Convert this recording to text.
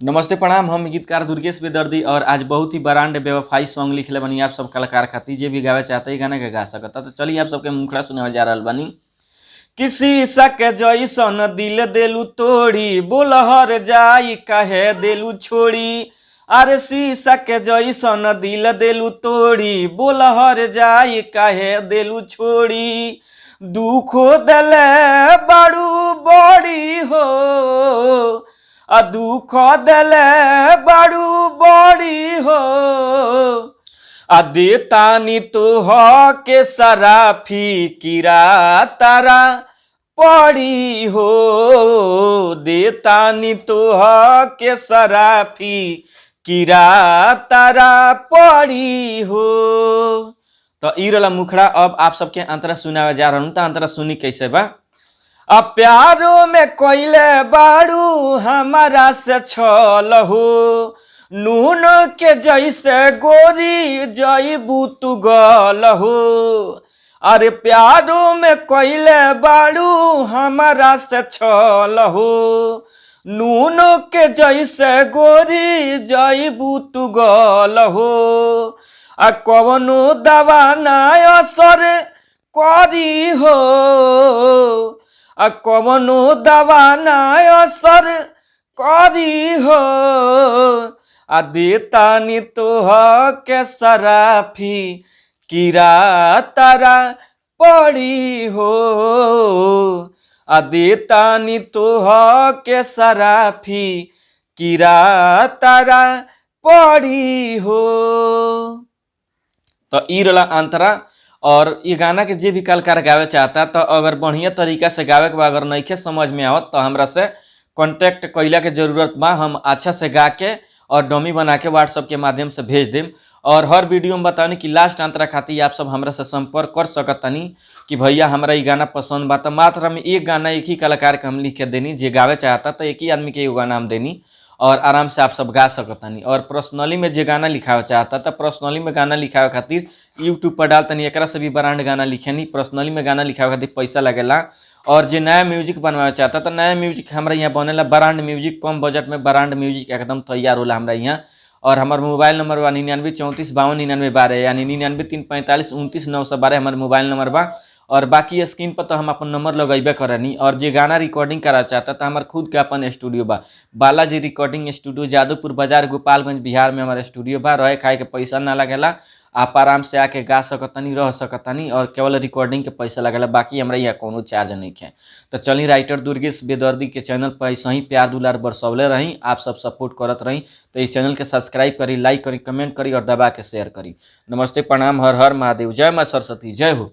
नमस्ते प्रणाम। हम गीतकार दुर्गेश बेदर्दी और आज बहुत ही ब्रांड बेवफाई सॉन्ग लिखले बनी आप सब कलाकार खातिर। जे भी गावे चाहते ही गाना के गा सकता। तो चलिए आप सबके मुखड़ा सुनावे जा रहा बनी। किसी सक जैसन दिल देलू तोड़ी, बोल हर जाई कहे देलू छोड़ी। अरे शीशा के जैसन दिल देलू तोड़ी, बोल हर जाई कहे देलू छोड़ी। दुखो दले बड़ू बड़ी हो, दुख दले बड़ू बड़ी हो। देतानी तो हो के सराफी किरा तारा पड़ी हो। देतानी तो हो के सराफी किरा तारा पड़ी हो। तो ई रला मुखड़ा। अब आप सबके अंतरा सुनावे जा रहा हूं। तो अंतरा सुनी कैसे बा। अब प्यारो में कोइले बारू हमारा से छल हो, नून के जैसे गोरी जईबू तू गल हो। अरे प्यारो में कोइले बारू हमारा से छल हो, नून के जैसे गोरी जईबू तू गल हो। आ कवनो दवा ना असर करी हो, कवनो दवा ना असर करी हो। देतानी तो के सराफी किरा तारा पड़ी हो। देतानी तो के सराफी किरा तारा पड़ी हो। तो ई रला अंतरा। और ये गाना के जे भी कलाकार गावे चाहता तो अगर बढ़िया तरीका से गावे के बा, अगर नइखे समझ में आवत तो हमरा से कांटेक्ट कइला के जरूरत बा। हम अच्छा से गा के और डमी बना के व्हाट्सएप के माध्यम से भेज देम। और हर वीडियो में बतानी कि लास्ट अंतरा खातिर आप सब हमरा से संपर्क कर सकतनी कि भैया हमरा ये गाना पसंद बा। तो मात्र हम एक गाना एक ही कलाकार के हम लिख के देनी, जे गावे चाहता तो एक ही आदमी के एगो गाना हम देनी और आराम से आप सब गा सकतनी। और पर्सनली में जे गाना लिखावे चाहता तो पर्सनली में गाना लिखावे खातिर यूट्यूब पर डालतनी, एकरा से भी ब्रांड गाना लिखेनी। पर्सनली में गाना लिखावे खातिर पैसा लगेला। और जे नया म्यूजिक बनवावे चाहता तो नया म्यूजिक हमरा यहाँ बनेला। ब्रांड म्यूजिक कम बजट में ब्रांड म्यूजिक एकदम तैयार होला हमरा यहाँ। और हमार मोबाइल नंबर बा 9934529912, यानी 9934452912 हमार मोबाइल नंबर बा। और बाकी स्क्रीन पर तो हम अपन नंबर लगेबे करनी। और जे गाना रिकॉर्डिंग करा चाहता तो हमार खुद के अपन स्टूडियो बा, बालाजी रिकॉर्डिंग स्टूडियो, जादूपुर बाजार, गोपालगंज, बिहार में हमारा स्टूडियो बा। रहे खाए के पैसा ना लगेला, आप आराम से आके गा सकतनी, रह सकतनी। और केवल रिकॉर्डिंग के पैसा लगेला, बाकी हमरा यहाँ कोनो चार्ज नहीं है। तो चलिए राइटर दुर्गेश बेदर्दी के चैनल पर ऐसा ही प्यार दुलार बरसौले रही, आप सब सपोर्ट करत रही। तो इस चैनल के सब्सक्राइब करी, लाइक करी, कमेंट करी और दबा के शेयर करी। नमस्ते प्रणाम, हर हर महादेव, जय माँ सरस्वती, जय हो।